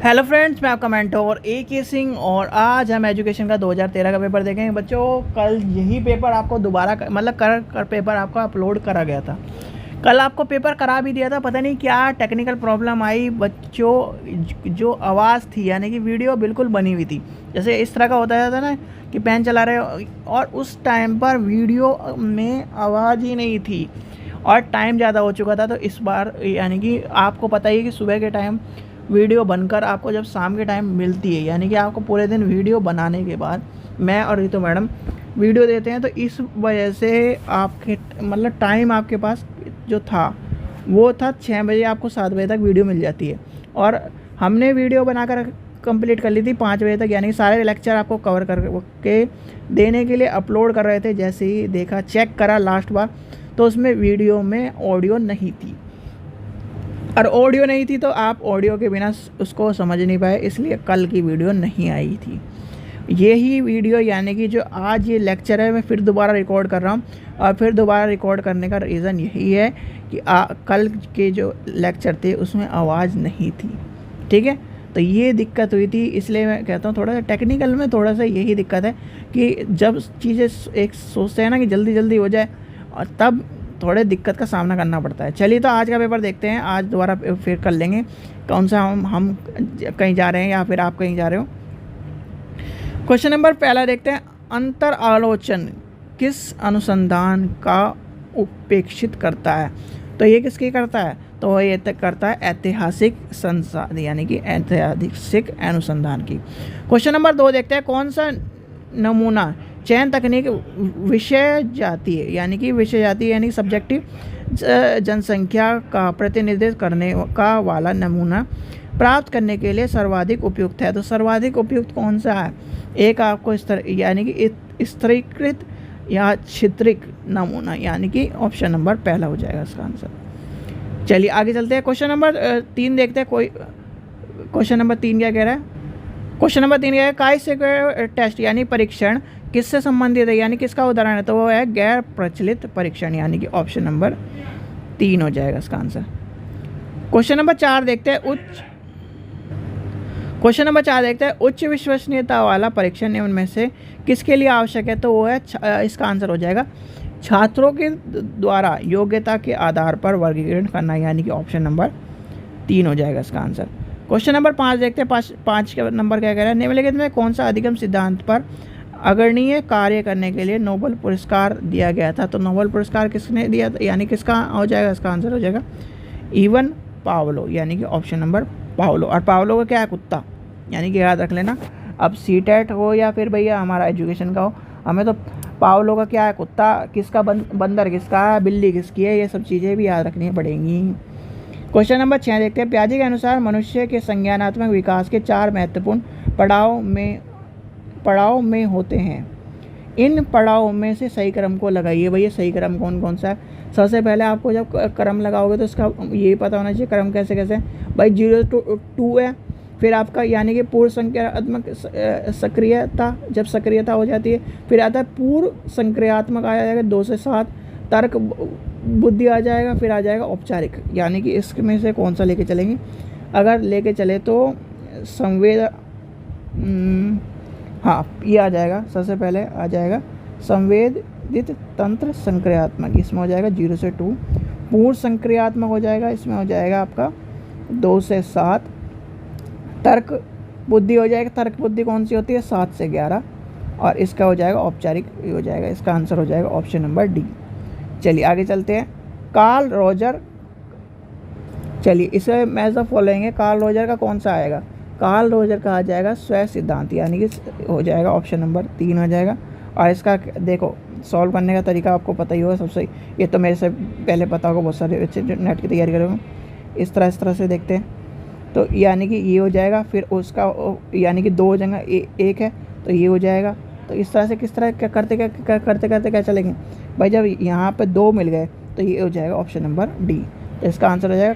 Hello friends, मैं आपका mentor A K. Singh और आज हम एजुकेशन का 2013 का पेपर देखेंगे। बच्चों, कल यही पेपर आपको दोबारा कर पेपर आपका अपलोड करा गया था। कल आपको पेपर करा भी दिया था, पता नहीं क्या टेक्निकल प्रॉब्लम आई। बच्चों, जो आवाज़ थी यानी कि वीडियो बिल्कुल बनी हुई थी, जैसे इस तरह का होता था ना कि पेन चला रहे हो, और उस टाइम पर वीडियो में आवाज़ ही नहीं थी और टाइम ज़्यादा हो चुका था। तो इस बार यानी कि आपको पता ही है कि सुबह के टाइम वीडियो बनकर आपको जब शाम के टाइम मिलती है, यानी कि आपको पूरे दिन वीडियो बनाने के बाद मैं और रितु मैडम वीडियो देते हैं, तो इस वजह से आपके टाइम आपके पास जो था वो था 6 बजे, आपको 7 बजे तक वीडियो मिल जाती है। और हमने वीडियो बनाकर कंप्लीट कर ली थी 5 बजे तक, यानी कि सारे लेक्चर आपको कवर करके देने के लिए अपलोड कर रहे थे। जैसे ही देखा, चेक करा लास्ट बार, तो उसमें वीडियो में ऑडियो नहीं थी, और ऑडियो नहीं थी तो आप ऑडियो के बिना उसको समझ नहीं पाए, इसलिए कल की वीडियो नहीं आई थी। यही वीडियो यानी कि जो आज ये लेक्चर है, मैं फिर दोबारा रिकॉर्ड कर रहा हूँ। और फिर दोबारा रिकॉर्ड करने का रीज़न यही है कि कल के जो लेक्चर थे उसमें आवाज़ नहीं थी, ठीक है। तो ये दिक्कत हुई थी, इसलिए मैं कहता हूँ थोड़ा सा टेक्निकल में थोड़ा सा यही दिक्कत है कि जब चीज़ें एक सोचते हैं ना कि जल्दी जल्दी हो जाए, और तब थोड़े दिक्कत का सामना करना पड़ता है। चलिए, तो आज का पेपर देखते हैं। आज दोबारा फिर कर लेंगे कौन सा हम कहीं जा रहे हैं या फिर आप कहीं जा रहे हो। क्वेश्चन नंबर पहला देखते हैं। अंतर आलोचन किस अनुसंधान का उपेक्षित करता है? तो ये किसकी करता है? तो ये करता है ऐतिहासिक संसाधन यानी कि ऐतिहासिक अनुसंधान की। क्वेश्चन नंबर 2 देखते हैं। कौन सा नमूना चयन तकनीक विषय जाति है, यानी कि विषय जाति यानी सब्जेक्टिव जनसंख्या का प्रतिनिधित्व करने का वाला नमूना प्राप्त करने के लिए सर्वाधिक उपयुक्त है? तो सर्वाधिक उपयुक्त कौन सा है? एक आपको यानी कि स्तरीकृत या छिद्रिक नमूना, यानी कि ऑप्शन नंबर पहला हो जाएगा इसका आंसर। चलिए आगे चलते हैं। क्वेश्चन नंबर 3 देखते हैं। क्वेश्चन नंबर 3 क्या कह रहा है? क्वेश्चन नंबर 3 क्या है? काई टेस्ट यानी परीक्षण किससे संबंधित है, यानी किसका उदाहरण है? तो वो है गैर प्रचलित परीक्षण, यानी कि ऑप्शन नंबर 3 हो जाएगा इसका आंसर। क्वेश्चन नंबर 4 देखते हैं। क्वेश्चन नंबर 4 देखते हैं। उच्च विश्वसनीयता वाला परीक्षण निम्न में से किसके लिए आवश्यक है? तो वो है इसका आंसर हो जाएगा छात्रों के द्वारा योग्यता के आधार पर वर्गीकरण करना, यानी कि ऑप्शन नंबर 3 हो जाएगा इसका आंसर। क्वेश्चन नंबर 5 देखते हैं। 5 का नंबर क्या कह रहा है? निम्नलिखित में कौन सा अधिगम सिद्धांत पर अग्रणीय कार्य करने के लिए नोबेल पुरस्कार दिया गया था? तो नोबेल पुरस्कार किसने दिया था, यानी किसका हो जाएगा इसका आंसर हो जाएगा इवन पावलो, यानी कि ऑप्शन नंबर पावलो। और पावलो का क्या है? कुत्ता, यानी कि याद रख लेना। अब सीटेट हो या फिर भैया हमारा एजुकेशन का हो, हमें तो पावलो का क्या है? कुत्ता। किसका? बंदर किसका है? बिल्ली किसकी है? ये सब चीज़ें भी याद रखनी पड़ेंगी। क्वेश्चन नंबर 6 देखते हैं। पियाजे के अनुसार मनुष्य के संज्ञानात्मक विकास के 4 महत्वपूर्ण पड़ाव में होते हैं। इन पड़ाव में से सही क्रम को लगाइए। भैया सही क्रम कौन कौन सा है? सबसे पहले आपको जब क्रम लगाओगे तो इसका ये पता होना चाहिए क्रम कैसे कैसे। भाई 0 to 2 है, फिर आपका यानी कि पूर्व संक्रियात्मक सक्रियता, जब सक्रियता हो जाती है, फिर आता है पूर्व संक्रियात्मक आ जाएगा 2 से 7, तर्क बुद्धि आ जाएगा, फिर आ जाएगा औपचारिक, यानी कि इसमें से कौन सा लेके चलेंगे? अगर लेके चले तो संवेद, हाँ ये आ जाएगा। सबसे पहले आ जाएगा संवेदित तंत्र संक्रियात्मक, इसमें हो जाएगा 0 से 2। पूर्ण संक्रियात्मक हो जाएगा, इसमें हो जाएगा आपका 2 से 7। तर्क बुद्धि हो जाएगा, तर्क बुद्धि कौन सी होती है? 7 से 11। और इसका हो जाएगा औपचारिक हो जाएगा, इसका आंसर हो जाएगा ऑप्शन नंबर डी। चलिए आगे चलते हैं। कार्ल रोजर, चलिए इसे match of following, Carl Roger का कौन सा आएगा? कार्ल रोजर का आ जाएगा स्वयं सिद्धांत, यानी कि हो जाएगा ऑप्शन नंबर 3 हो जाएगा। और इसका देखो सॉल्व करने का तरीका आपको पता ही होगा सबसे, ये तो मेरे से पहले पता होगा, बहुत सारे बच्चे जो नेट की तैयारी करेंगे इस तरह से देखते हैं। तो यानी कि ये हो जाएगा, फिर उसका यानी कि 2 जगह 1 है तो ये हो जाएगा। तो इस तरह से किस तरह करते क्या चलेंगे भाई? जब यहाँ पे 2 मिल गए तो ये हो जाएगा ऑप्शन नंबर डी। तो इसका आंसर हो जाएगा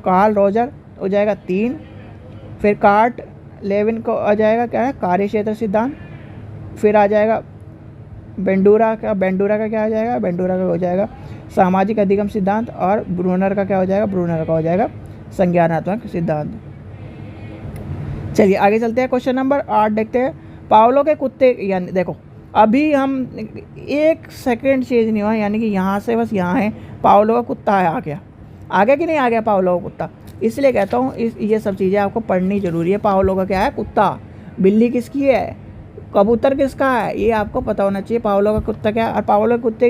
कार्ल रोजर हो जाएगा 3। फिर कार्ट लेविन को आ जाएगा क्या है? कार्य क्षेत्र सिद्धांत। फिर आ जाएगा बेंडूरा का क्या आ जाएगा? बेंडूरा का हो जाएगा सामाजिक अधिगम सिद्धांत। और ब्रूनर का क्या हो जाएगा? ब्रूनर का हो जाएगा संज्ञानात्मक सिद्धांत। चलिए आगे चलते हैं, क्वेश्चन नंबर 8 देखते हैं। पावलो के कुत्ते, यानी देखो अभी हम 1 सेकंड चेंज नहीं हुआ, यानी कि यहाँ से बस यहाँ है, पावलो का कुत्ता आ गया, आ गया कि नहीं आ गया पावलो का कुत्ता। इसलिए कहता हूँ ये सब चीज़ें आपको पढ़नी ज़रूरी है। पावलो का क्या है, कुत्ता। बिल्ली किसकी है, कबूतर किसका है, ये आपको पता होना चाहिए। पावलो का कुत्ता क्या है, और पावलो के कुत्ते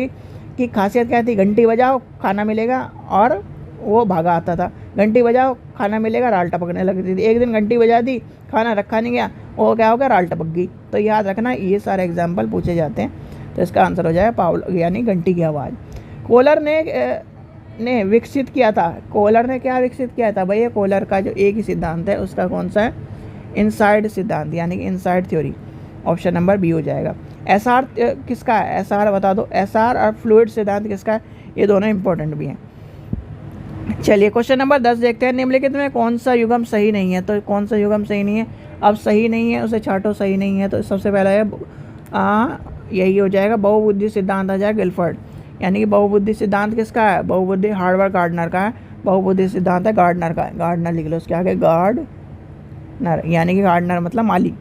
की खासियत क्या थी, घंटी बजाओ खाना मिलेगा, और वो भागा आता था। घंटी बजाओ खाना मिलेगा, राल टपकने लगती थी। एक दिन घंटी बजा दी, खाना रखा नहीं गया, वो क्या हो गया, राल टपक गई। तो याद रखना ये सारे एग्जाम्पल पूछे जाते हैं। तो इसका आंसर हो जाएगा पावलो, यानी घंटी की आवाज़। कोहलर ने विकसित किया था, कोहलर ने क्या विकसित किया था भैया, कोहलर का जो एक ही सिद्धांत है उसका कौन सा है, इनसाइड सिद्धांत, यानी कि inside theory. Option number B हो जाएगा। एसआर किसका है, एसआर बता दो, एसआर और फ्लूइड सिद्धांत किसका है, ये दोनों इंपॉर्टेंट भी हैं। चलिए क्वेश्चन नंबर 10 देखते हैं। निम्नलिखित में कौन सा युग्म सही नहीं है, तो कौन सा युग्म सही नहीं है, अब सही नहीं है उसे छाटो, सही नहीं है। तो सबसे पहला है यही हो जाएगा, बहुबुद्धि सिद्धांत आ जाएगा गिलफर्ड, यानी कि बहुबुद्धि सिद्धांत किसका है, बहुबुद्धि हार्वर्ड गार्डनर का है, बहुबुद्धि सिद्धांत है गार्डनर का है। गार्डनर लिख लो उसके आगे, गार्डनर, यानी कि गार्डनर मतलब माली।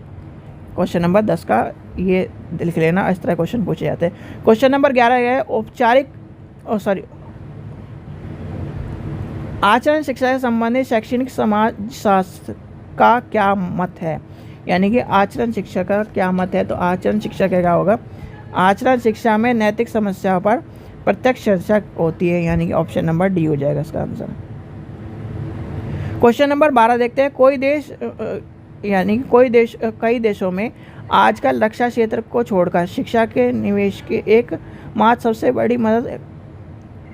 क्वेश्चन नंबर 10 का ये लिख लेना, इस तरह क्वेश्चन पूछे जाते हैं। क्वेश्चन नंबर 11 है औपचारिक आचरण शिक्षा से संबंधित शैक्षणिक समाज शास्त्र का क्या मत है, यानी कि आचरण शिक्षा का क्या मत है। तो आचरण शिक्षा का क्या होगा, आचरण शिक्षा में नैतिक समस्याओं पर प्रत्यक्ष चर्चा होती है, यानी कि ऑप्शन नंबर डी हो जाएगा इसका आंसर। क्वेश्चन नंबर 12 देखते हैं। कोई देश, यानी कि कई देशों में आजकल रक्षा क्षेत्र को छोड़कर शिक्षा के निवेश की एकमात्र सबसे बड़ी मदद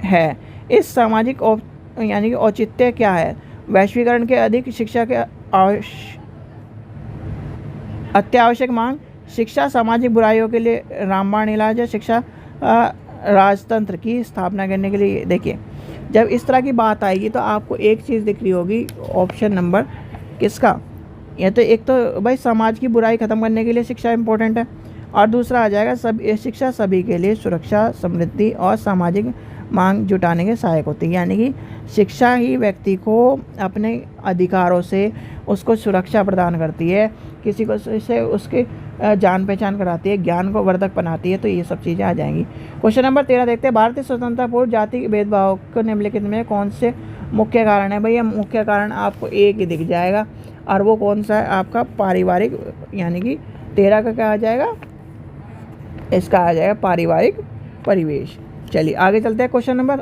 है। इस सामाजिक यानी कि औचित्य क्या है, वैश्वीकरण के अधिक शिक्षा के अत्यावश्यक मांग, शिक्षा सामाजिक बुराइयों के लिए रामबाण इलाज है, शिक्षा राजतंत्र की स्थापना करने के लिए। देखिए जब इस तरह की बात आएगी तो आपको एक चीज़ दिख रही होगी, ऑप्शन नंबर किसका, या तो एक तो भाई समाज की बुराई ख़त्म करने के लिए शिक्षा इंपॉर्टेंट है, और दूसरा आ जाएगा शिक्षा सभी के लिए सुरक्षा, समृद्धि और सामाजिक मांग जुटाने के सहायक होती है, यानी कि शिक्षा ही व्यक्ति को अपने अधिकारों से उसको सुरक्षा प्रदान करती है, किसी को से उसके जान पहचान कराती है, ज्ञान को वर्धक बनाती है। तो ये सब चीज़ें आ जाएंगी। क्वेश्चन नंबर 13 देखते हैं। भारतीय स्वतंत्रता पूर्व जाति भेदभाव को निम्नलिखित में कौन से मुख्य कारण है, भैया मुख्य कारण आपको एक ही दिख जाएगा, और वो कौन सा है आपका पारिवारिक, यानी कि 13 का क्या आ जाएगा, इसका आ जाएगा पारिवारिक परिवेश। चलिए आगे चलते हैं। क्वेश्चन नंबर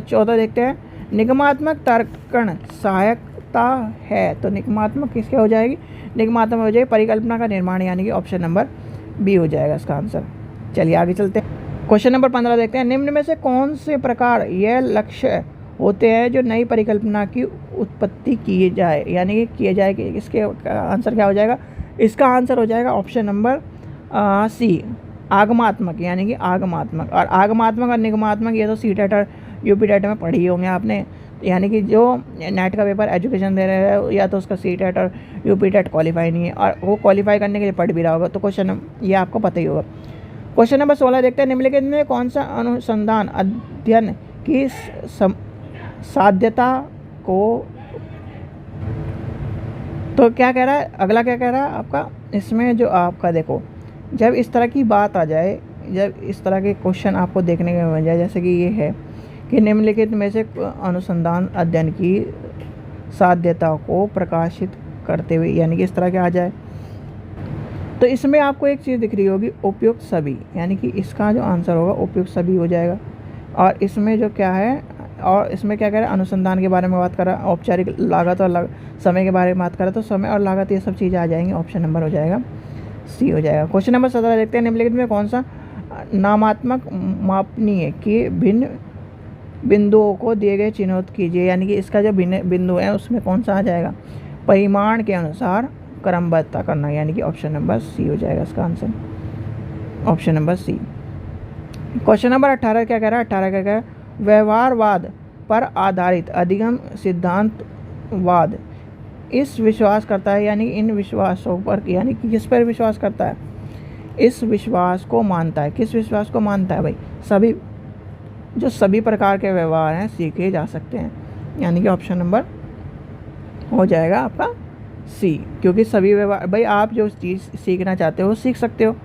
14 देखते हैं। निगमात्मक तर्कण सहायकता है, तो निगमात्मक किसके हो जाएगी, निगमात्मक हो जाएगी परिकल्पना का निर्माण, यानी कि ऑप्शन नंबर बी हो जाएगा इसका आंसर। चलिए आगे चलते हैं। क्वेश्चन नंबर 15 देखते हैं। निम्न में से कौन से प्रकार यह लक्ष्य होते हैं जो नई परिकल्पना की उत्पत्ति किए जाए, यानी कि किए जाए, कि इसके आंसर क्या हो जाएगा, इसका आंसर हो जाएगा ऑप्शन नंबर सी, आगमात्मक, यानी कि आगमात्मक। और आगमात्मक और निगमात्मक ये तो सी टेट और यूपी टेट में पढ़ी होंगे आपने, यानी कि जो नेट का पेपर एजुकेशन दे रहे हैं या तो उसका सी टेट और यूपी टेट क्वालिफाई नहीं है, और वो क्वालिफाई करने के लिए पढ़ भी रहा होगा, तो क्वेश्चन ये आपको पता ही होगा। क्वेश्चन नंबर 16 देखते हैं। निम्नलिखित में कौन सा अनुसंधान अध्ययन की साध्यता को, तो क्या कह रहा है अगला, क्या कह रहा है आपका, इसमें जो आपका देखो जब इस तरह की बात आ जाए, जब इस तरह के क्वेश्चन आपको देखने को मिल जाए, जैसे कि ये है कि निम्नलिखित में से अनुसंधान अध्ययन की साध्यता को प्रकाशित करते हुए, यानी कि इस तरह के आ जाए, तो इसमें आपको एक चीज़ दिख रही होगी उपयुक्त सभी, यानी कि इसका जो आंसर होगा उपयुक्त सभी हो जाएगा। और इसमें जो क्या है, और इसमें क्या कह रहा है, अनुसंधान के बारे में बात कर रहा है, औपचारिक लागत और समय के बारे में बात कर रहा है, तो समय और लागत ये सब चीज़ें आ जाएंगी, ऑप्शन नंबर हो जाएगा सी हो जाएगा। क्वेश्चन नंबर 17 देखते हैं। निम्नलिखित में कौन सा नामात्मक मापनीय के भिन्न बिंदुओं को दिए गए चिन्हित कीजिए, यानी कि इसका जो भिन्न बिंदु है उसमें कौन सा आ जाएगा, परिमाण के अनुसार क्रमबद्धता करना, यानी कि ऑप्शन नंबर सी हो जाएगा इसका answer, option number C. Question number 18 क्या कह रहा है, 18 क्या कह रहा है, व्यवहारवाद पर आधारित अधिगम सिद्धांतवाद इस विश्वास करता है, यानी इन विश्वासों पर, यानी कि किस पर विश्वास करता है, इस विश्वास को मानता है, किस विश्वास को मानता है भाई, सभी प्रकार के व्यवहार हैं सीखे जा सकते हैं, यानी कि ऑप्शन नंबर हो जाएगा आपका सी, क्योंकि सभी व्यवहार, भाई आप जो चीज़ सीखना चाहते हो सीख सकते हो।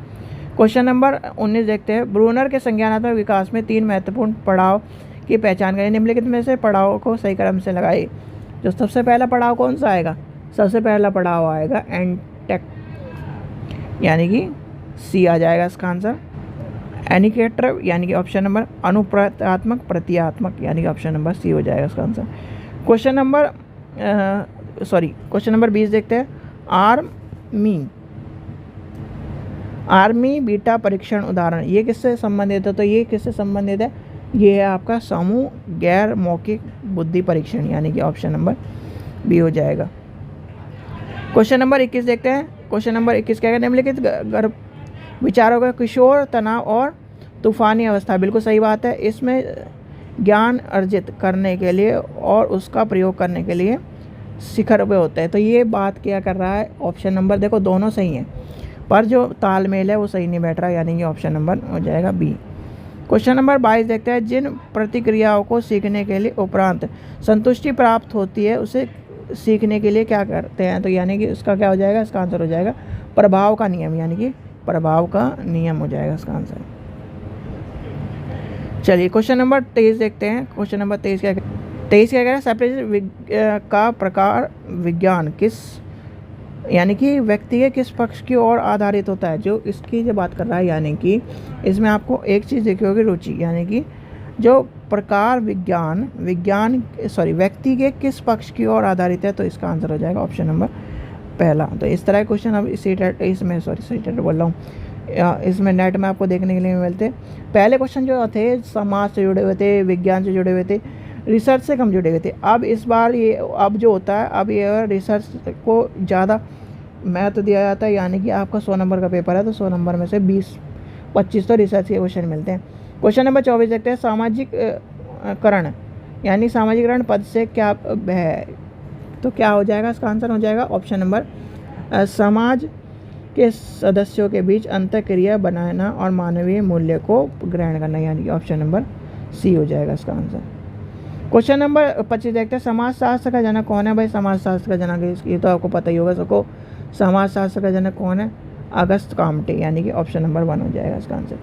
क्वेश्चन नंबर 19 देखते हैं। ब्रूनर के संज्ञानात्मक विकास में 3 महत्वपूर्ण पड़ाव की पहचान करें। निम्नलिखित में से पड़ाव को सही क्रम से लगाइए। जो सबसे पहला पड़ाव कौन सा आएगा? सबसे पहला पड़ाव आएगा एंटेक, यानी कि सी आ जाएगा इसका आंसर। एनिकेटर यानी कि ऑप्शन नंबर, अनुप्रत्यात्मक प्रत्यात्मक यानी कि ऑप्शन नंबर सी हो जाएगा इसका आंसर। क्वेश्चन नंबर 20 देखते हैं। आर्मी बीटा परीक्षण उदाहरण, ये किससे संबंधित है? तो ये किससे संबंधित है? ये है आपका समूह गैर मौखिक बुद्धि परीक्षण, यानी कि ऑप्शन नंबर बी हो जाएगा। क्वेश्चन नंबर 21 देखते हैं। क्वेश्चन नंबर 21 क्या है? निम्नलिखित गर्भ विचारों का किशोर तनाव और तूफानी अवस्था, बिल्कुल सही बात है। इसमें ज्ञान अर्जित करने के लिए और उसका प्रयोग करने के लिए शिखर पे होता है। तो ये बात क्या कर रहा है? ऑप्शन नंबर, देखो दोनों सही हैं पर जो तालमेल है वो सही नहीं बैठ रहा, यानी कि ऑप्शन नंबर हो जाएगा बी। क्वेश्चन नंबर 22 देखते हैं। जिन प्रतिक्रियाओं को सीखने के लिए उपरांत संतुष्टि प्राप्त होती है उसे सीखने के लिए क्या करते हैं? तो यानी कि इसका क्या हो जाएगा? इसका आंसर हो जाएगा प्रभाव का नियम, यानी कि प्रभाव का नियम हो जाएगा इसका आंसर। चलिए क्वेश्चन नंबर 23 देखते हैं। क्वेश्चन नंबर 23 क्या कह रहा है? सेपरेशन का प्रकार विज्ञान किस, यानी कि व्यक्ति के किस पक्ष की ओर आधारित होता है? जो इसकी जो बात कर रहा है, यानी कि इसमें आपको एक चीज़ देखी होगी, रुचि, यानी कि जो प्रकार व्यक्ति के किस पक्ष की ओर आधारित है, तो इसका आंसर हो जाएगा ऑप्शन नंबर पहला। तो इस तरह के क्वेश्चन अब इसमें नेट में आपको देखने के लिए मिलते। पहले क्वेश्चन जो थे समाज से जुड़े हुए थे, विज्ञान से जुड़े हुए थे, रिसर्च से कम जुड़े हुए थे। अब इस बार ये अब जो होता है, अब ये रिसर्च को ज़्यादा महत्व दिया जाता है, यानी कि आपका 100 नंबर का पेपर है तो 100 नंबर में से 20-25 तो रिसर्च के क्वेश्चन मिलते हैं। क्वेश्चन नंबर 24 देखते हैं। सामाजिक करण यानी सामाजिकरण पद से क्या है? तो क्या हो जाएगा? इसका आंसर हो जाएगा ऑप्शन नंबर, समाज के सदस्यों के बीच अंतःक्रिया बनाना और मानवीय मूल्य को ग्रहण करना, यानी कि ऑप्शन नंबर सी हो जाएगा इसका आंसर। क्वेश्चन नंबर 25 देखते हैं। समाजशास्त्र का जनक कौन है? भाई समाजशास्त्र का जनक ये तो आपको पता ही होगा सबको। समाजशास्त्र का जनक कौन है? अगस्त काम्टे, यानी कि ऑप्शन नंबर 1 हो जाएगा इसका आंसर।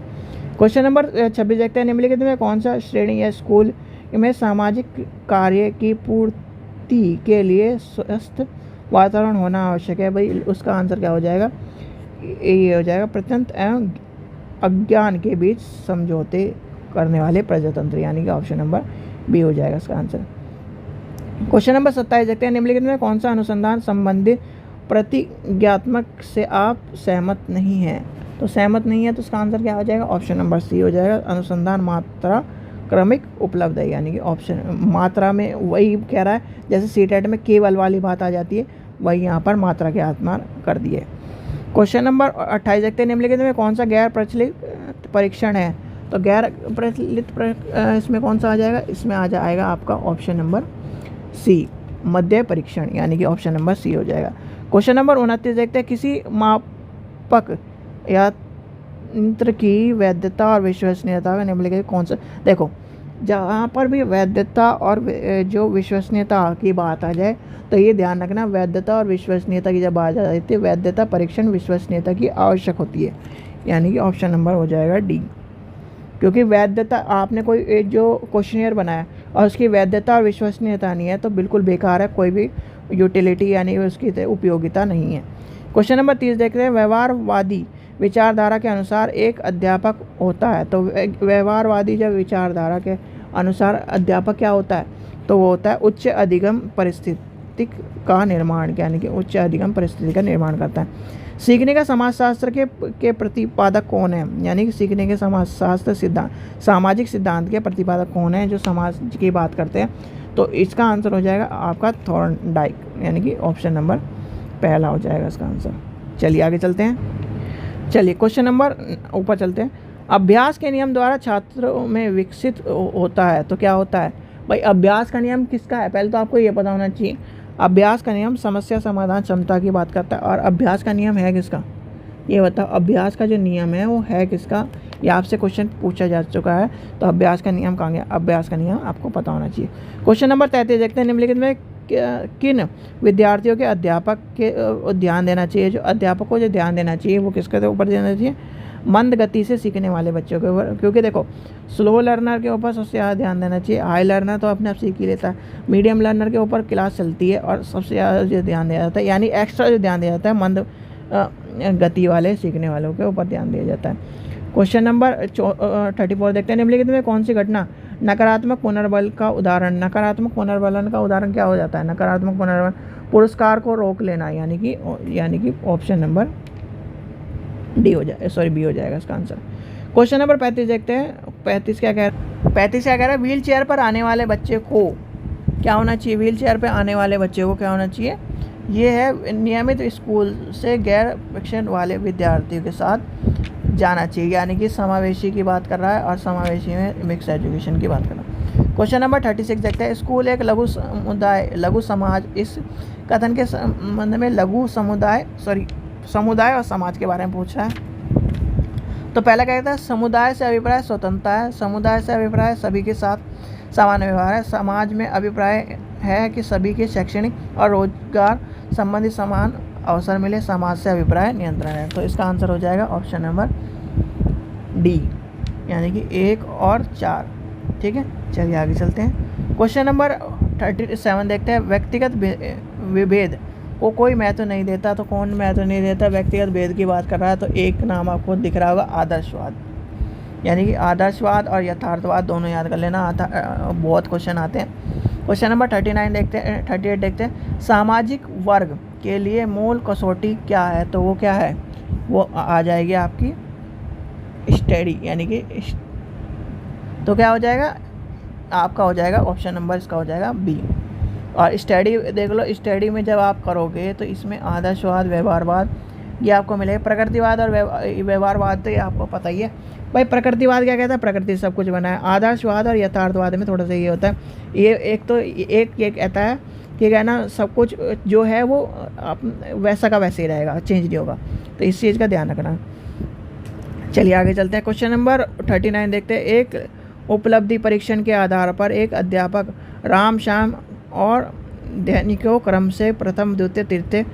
क्वेश्चन नंबर 26 देखते हैं। निम्नलिखित में कौन सा श्रेणी या स्कूल में सामाजिक कार्य की पूर्ति के लिए स्वस्थ वातावरण होना आवश्यक है? भाई उसका आंसर क्या हो जाएगा? ये हो जाएगा प्रत्यंत एवं अज्ञान के बीच समझौते करने वाले प्रजातंत्र, यानी कि ऑप्शन नंबर बी हो जाएगा इसका आंसर। क्वेश्चन नंबर 27 देखते हैं। निम्नलिखित में कौन सा अनुसंधान संबंधित प्रतिज्ञात्मक से आप सहमत नहीं हैं? तो सहमत नहीं है तो इसका आंसर क्या हो जाएगा? ऑप्शन नंबर सी हो जाएगा। अनुसंधान मात्रा क्रमिक उपलब्ध है, यानी कि ऑप्शन मात्रा में वही कह रहा है जैसे सीटेट में केवल वाली बात आ जाती है, वही यहाँ पर मात्रा के आत्मा कर दिए। क्वेश्चन नंबर 28 देखते हैं। निम्नलिखित में कौन सा गैर प्रचलित परीक्षण है? तो गैर प्रचलित इसमें कौन सा आ जाएगा? इसमें आ जाएगा आपका ऑप्शन नंबर सी, मध्य परीक्षण, यानी कि ऑप्शन नंबर सी हो जाएगा। क्वेश्चन नंबर 29 देखते हैं। किसी मापक यंत्र की वैधता और विश्वसनीयता का निम्नलिखित कौन सा? देखो जहाँ पर भी वैधता और जो विश्वसनीयता की बात आ जाए तो ये ध्यान रखना, वैधता और विश्वसनीयता की जब बात आ जाती है, वैधता परीक्षण विश्वसनीयता की आवश्यक होती है, यानी कि ऑप्शन नंबर हो जाएगा डी। क्योंकि वैधता, आपने कोई जो क्वेश्चनियर बनाया और उसकी वैधता और विश्वसनीयता नहीं है तो बिल्कुल बेकार है, कोई भी यूटिलिटी यानी उसकी उपयोगिता नहीं है। क्वेश्चन नंबर 30 देखते हैं। व्यवहारवादी विचारधारा के अनुसार एक अध्यापक होता है, तो व्यवहारवादी जब विचारधारा के अनुसार अध्यापक क्या होता है? तो वो होता है उच्च अधिगम परिस्थिति का निर्माण, यानी कि उच्च अधिगम परिस्थिति का निर्माण करता है। सीखने का समाजशास्त्र के प्रतिपादक कौन है? यानी कि सीखने के समाजशास्त्र सामाजिक सिद्धांत के प्रतिपादक कौन है जो समाज की बात करते हैं? तो इसका आंसर हो जाएगा आपका थॉर्नडाइक, यानी कि ऑप्शन नंबर पहला हो जाएगा इसका आंसर। चलिए आगे चलते हैं। चलिए क्वेश्चन नंबर ऊपर चलते हैं। अभ्यास के नियम द्वारा छात्रों में विकसित होता है, तो क्या होता है? भाई अभ्यास का नियम किसका है? पहले तो आपको ये पता होना चाहिए। अभ्यास का नियम समस्या समाधान क्षमता की बात करता है, और अभ्यास का नियम है किसका? ये बताओ, अभ्यास का जो नियम है वो है किसका? ये आपसे क्वेश्चन पूछा जा चुका है, तो अभ्यास का नियम कहाँ गया? अभ्यास का नियम आपको पता होना चाहिए। क्वेश्चन नंबर 33 देखते हैं। निम्नलिखित में किन विद्यार्थियों के अध्यापक के ध्यान देना चाहिए, जो अध्यापक को जो ध्यान देना चाहिए वो किसके ऊपर ध्यान देना चाहिए, मंद गति से सीखने वाले बच्चों के ऊपर। क्योंकि देखो स्लो लर्नर के ऊपर सबसे ज़्यादा ध्यान देना चाहिए, हाई लर्नर तो अपने आप सीख ही लेता है, मीडियम लर्नर के ऊपर क्लास चलती है और सबसे ज़्यादा जो ध्यान दिया जाता है यानी एक्स्ट्रा जो ध्यान दिया जाता है मंद गति वाले सीखने वालों के ऊपर ध्यान दिया जाता है। क्वेश्चन नंबर 34 देखते हैं, निम्नलिखित में कौन सी घटना नकारात्मक पुनर्बल का उदाहरण, नकारात्मक पुनर्बलन का उदाहरण क्या हो जाता है, नकारात्मक पुनर्बल पुरस्कार को रोक लेना, यानी कि ऑप्शन नंबर डी हो जाए, सॉरी बी हो जाएगा इसका आंसर। क्वेश्चन नंबर 35 देखते हैं, 35 क्या कह रहा है, व्हील चेयर पर आने वाले बच्चे को क्या होना चाहिए, व्हील चेयर पर आने वाले बच्चे को क्या होना चाहिए, ये है नियमित स्कूल से गैर शिक्षण वाले विद्यार्थियों के साथ जाना चाहिए, यानी कि समावेशी की बात कर रहा है और समावेशी में मिक्स एजुकेशन की बात कर रहा है। क्वेश्चन नंबर 36 देखते हैं, स्कूल एक लघु समुदाय लघु समाज, इस कथन के संबंध में लघु समुदाय और समाज के बारे में पूछ रहा है। तो पहला क्या कहता है, समुदाय से अभिप्राय स्वतंत्रता है, समुदाय से अभिप्राय सभी के साथ समान व्यवहार है, समाज में अभिप्राय है कि सभी के शैक्षणिक और रोजगार संबंधी समान अवसर मिले, समाज से अभिप्राय नियंत्रण है। तो इसका आंसर हो जाएगा ऑप्शन नंबर डी, यानी कि 1 और 4। ठीक है, चलिए आगे चलते हैं। क्वेश्चन नंबर 37 देखते हैं, व्यक्तिगत विभेद को कोई महत्व नहीं देता, तो कौन महत्व नहीं देता, व्यक्तिगत भेद की बात कर रहा है। तो एक नाम आपको दिख रहा होगा आदर्शवाद, यानी कि आदर्शवाद और यथार्थवाद दोनों याद कर लेना, बहुत क्वेश्चन आते हैं। क्वेश्चन नंबर 38 देखते हैं, सामाजिक वर्ग के लिए मूल कसौटी क्या है, तो वो क्या है, वो आ जाएगी आपकी स्टडी, यानी कि तो क्या हो जाएगा आपका, हो जाएगा ऑप्शन नंबर इसका हो जाएगा बी। और स्टडी देख लो, स्टडी में जब आप करोगे तो इसमें आदर्शवाद व्यवहारवाद ये आपको मिलेगा, प्रकृतिवाद और व्यवहारवाद तो ये आपको पता ही है भाई। प्रकृतिवाद क्या कहता है, प्रकृति सब कुछ बना है। आदर्शवाद और यथार्थवाद में थोड़ा सा ये होता है, ये एक तो एक कहता है कि क्या ना सब कुछ जो है वो वैसा का वैसे ही रहेगा, चेंज नहीं होगा, तो इस चीज़ का ध्यान रखना। चलिए आगे चलते हैं। क्वेश्चन नंबर 39 देखते हैं, एक उपलब्धि परीक्षण के आधार पर एक अध्यापक राम श्याम और दैनिकों क्रम से प्रथम द्वितीय तृतीय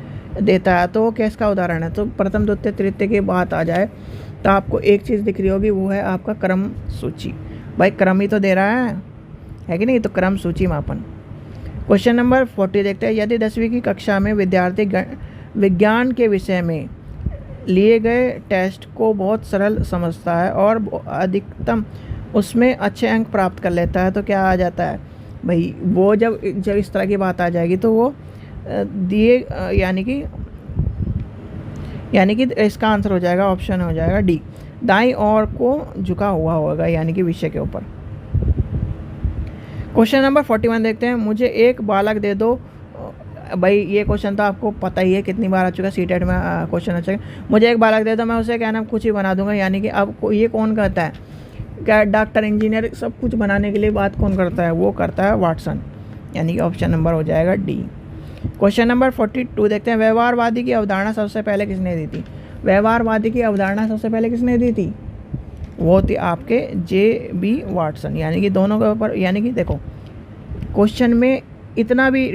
देता है, तो वो किसका उदाहरण है। तो प्रथम द्वितीय तृतीय की बात आ जाए तो आपको एक चीज़ दिख रही होगी, वो है आपका क्रम सूची। भाई क्रम ही तो दे रहा है कि नहीं, तो क्रम सूची मापन। क्वेश्चन नंबर 40 देखते हैं, यदि 10वीं की कक्षा में विद्यार्थी विज्ञान के विषय में लिए गए टेस्ट को बहुत सरल समझता है और अधिकतम उसमें अच्छे अंक प्राप्त कर लेता है, तो क्या आ जाता है भाई, वो जब इस तरह की बात आ जाएगी तो वो दिए यानी कि इसका आंसर हो जाएगा, ऑप्शन हो जाएगा डी, दाईं ओर को झुका हुआ होगा, यानी कि विषय के ऊपर। क्वेश्चन नंबर 41 देखते हैं, मुझे एक बालक दे दो। भाई ये क्वेश्चन तो आपको पता ही है, कितनी बार आ चुका है, सीटेट में क्वेश्चन आ चुका है। मुझे एक बालक दे दो, मैं उसे क्या नाम कुछ ही बना दूंगा, यानी कि अब ये कौन कहता है, क्या डॉक्टर इंजीनियर सब कुछ बनाने के लिए बात कौन करता है, वो करता है वाटसन, यानी कि ऑप्शन नंबर हो जाएगा डी। क्वेश्चन नंबर 42 देखते हैं, व्यवहारवादी की अवधारणा सबसे पहले किसने दी थी। व्यवहारवादी की अवधारणा सबसे पहले किसने दी थी, वो थी आपके J.B. वाटसन, यानी कि दोनों के ऊपर, यानी कि देखो क्वेश्चन में इतना भी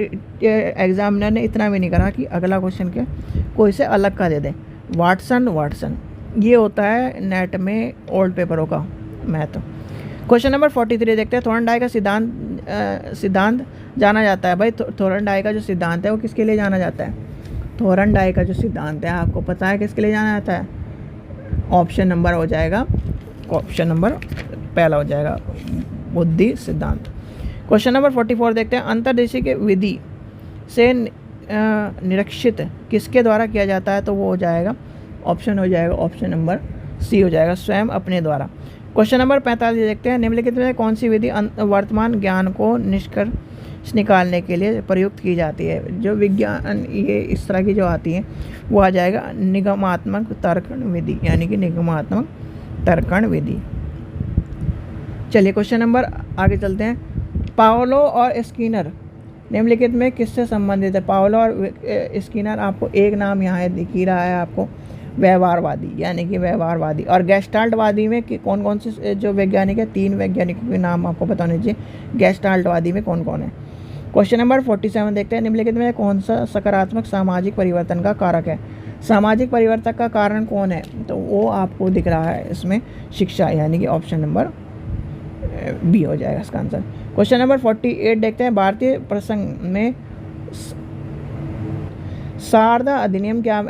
एग्जामिनर ने इतना भी नहीं करा कि अगला क्वेश्चन के कोई से अलग का दे दे। वाटसन ये होता है नेट में ओल्ड पेपरों का मैथ। क्वेश्चन नंबर 43 देखते हैं, थॉर्नडाइक का सिद्धांत जाना जाता है। भाई थॉर्नडाइक का जो सिद्धांत है वो किसके लिए जाना जाता है, थॉर्नडाइक का जो सिद्धांत है आपको पता है किसके लिए जाना जाता है, ऑप्शन नंबर हो जाएगा, ऑप्शन नंबर पहला हो जाएगा, बुद्धि सिद्धांत। क्वेश्चन नंबर 44 देखते हैं, अंतर्दृष्टि के विधि से निरीक्षित किसके द्वारा किया जाता है, तो वो हो जाएगा, ऑप्शन हो जाएगा, ऑप्शन नंबर सी हो जाएगा, स्वयं अपने द्वारा। क्वेश्चन नंबर 45 देखते हैं, निम्नलिखित में कौन सी विधि वर्तमान ज्ञान को निष्कर्ष निकालने के लिए प्रयुक्त की जाती है। जो विज्ञान ये इस तरह की जो आती है वो आ जाएगा निगमात्मक तर्कण विधि, यानी कि निगमात्मक तर्कण विधि। चलिए क्वेश्चन नंबर आगे चलते हैं, पावलो और स्किनर निम्नलिखित में किससे संबंधित है। पावलो और स्किनर, आपको एक नाम यहाँ दिख ही रहा है आपको, व्यवहारवादी, यानी कि व्यवहारवादी। और गेस्टाल्टवादी में कि कौन कौन से जो वैज्ञानिक है, 3 वैज्ञानिकों के नाम आपको पता होने चाहिए, गेस्टाल्टवादी में कौन कौन है। क्वेश्चन नंबर 47 देखते हैं, निम्नलिखित में कौन सा सकारात्मक सामाजिक परिवर्तन का कारक है। सामाजिक परिवर्तन का कारण कौन है, तो वो आपको दिख रहा है इसमें शिक्षा, यानी कि ऑप्शन नंबर बी हो जाएगा इसका आंसर। क्वेश्चन नंबर 48 देखते हैं, भारतीय प्रसंग में शारदा अधिनियम क्या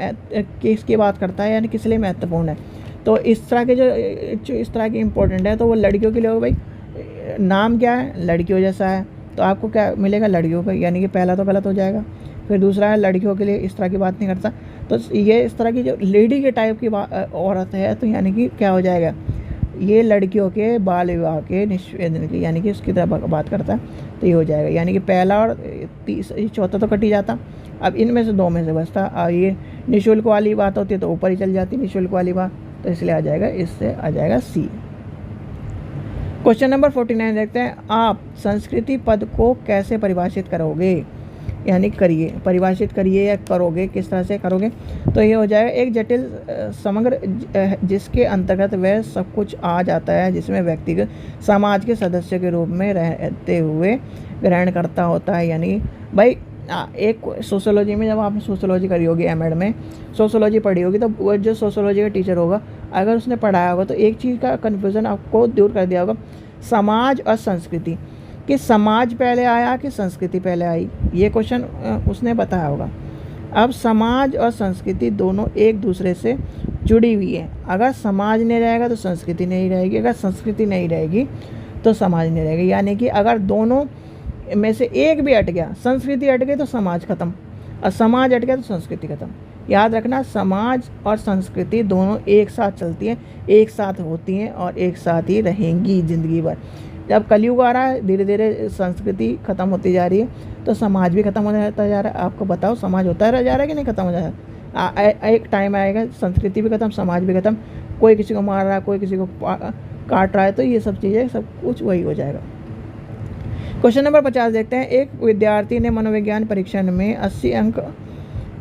किसकी बात करता है, यानी किस लिए महत्वपूर्ण है। तो इस तरह के जो इस तरह की इंपॉर्टेंट है तो वो लड़कियों के लिए होगा भाई। नाम क्या है, लड़कियों जैसा है, तो आपको क्या मिलेगा, लड़कियों का, यानी कि पहला तो गलत हो जाएगा। फिर दूसरा है लड़कियों के लिए इस तरह की बात नहीं करता, तो ये इस तरह की जो लेडी के टाइप की औरत है, तो यानी कि क्या हो जाएगा, ये लड़कियों के बाल विवाह के निषेधन की, यानी कि उसकी तरह बात करता है, तो ये हो जाएगा। यानी कि पहला और चौथा तो कट ही जाता, अब इनमें से दो में से बचता। अब ये निःशुल्क वाली बात होती है तो ऊपर ही चल जाती निःशुल्क वाली बात, तो इसलिए आ जाएगा, इससे आ जाएगा सी। क्वेश्चन नंबर 49 देखते हैं, आप संस्कृति पद को कैसे परिभाषित करोगे, यानी परिभाषित करिए या करोगे, किस तरह से करोगे। तो ये हो जाएगा एक जटिल समग्र जिसके अंतर्गत वह सब कुछ आ जाता है, जिसमें व्यक्तिगत समाज के सदस्य के रूप में रहते हुए ग्रहण करता होता है। यानी भाई एक सोशोलॉजी में जब आपने सोशोलॉजी करी होगी, एमएड में सोशोलॉजी पढ़ी होगी, तो वो जो सोशोलॉजी का टीचर होगा अगर उसने पढ़ाया होगा तो एक चीज़ का कन्फ्यूज़न आपको दूर कर दिया होगा, समाज और संस्कृति, कि समाज पहले आया कि संस्कृति पहले आई, ये क्वेश्चन उसने बताया होगा। अब समाज और संस्कृति दोनों एक दूसरे से जुड़ी हुई है, अगर समाज नहीं रहेगा तो संस्कृति नहीं रहेगी, अगर संस्कृति नहीं रहेगी तो समाज नहीं रहेगी। यानी कि अगर दोनों में से एक भी हट गया, संस्कृति हट गई तो समाज खत्म, और समाज हट गया तो संस्कृति खत्म। याद रखना, समाज और संस्कृति दोनों एक साथ चलती हैं, एक साथ होती हैं और एक साथ ही रहेंगी ज़िंदगी भर। जब कलयुग आ रहा है, धीरे धीरे संस्कृति खत्म होती जा रही है, तो समाज भी खत्म होता जा रहा है। आपको बताओ, समाज होता जा रहा है कि नहीं खत्म हो जा रहा है। एक टाइम आएगा संस्कृति भी खत्म, समाज भी खत्म, कोई किसी को मार रहा है, कोई किसी को काट रहा है, तो ये सब चीज़ें सब कुछ वही हो जाएगा। क्वेश्चन नंबर 50 देखते हैं, एक विद्यार्थी ने मनोविज्ञान परीक्षण में 80 अंक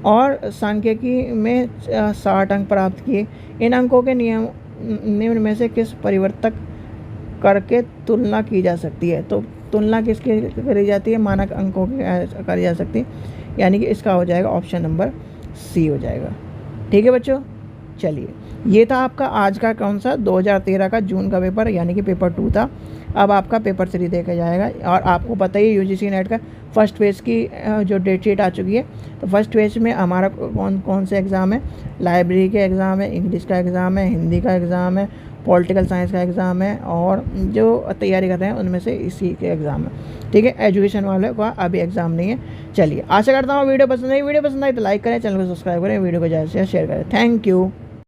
और सांख्यिकी में 60 अंक प्राप्त किए। इन अंकों के निम्न में से किस परिवर्तक करके तुलना की जा सकती है। तो तुलना किसकी करी जाती है, मानक अंकों की करी जा सकती है, यानी कि इसका हो जाएगा ऑप्शन नंबर सी हो जाएगा। ठीक है बच्चों, चलिए ये था आपका आज का कौन सा 2013 का जून का पेपर, यानी कि पेपर 2 था। अब आपका पेपर 3 देखा जाएगा, और आपको पता ही यूजीसी नेट का फर्स्ट फेज़ की जो डेट शीट आ चुकी है। तो फर्स्ट फेज़ में हमारा कौन कौन से एग्ज़ाम है, लाइब्रेरी के एग्ज़ाम है, इंग्लिश का एग्ज़ाम है, हिंदी का एग्ज़ाम है, पॉलिटिकल साइंस का एग्ज़ाम है, और जो तैयारी कर रहे हैं उनमें से इसी के एग्ज़ाम है। ठीक है, एजुकेशन वाले का अभी एग्ज़ाम नहीं है। चलिए, आशा करता हूँ वीडियो पसंद आई तो लाइक करें, चैनल को सब्सक्राइब करें, वीडियो को ज़्यादा से शेयर करें। Thank you.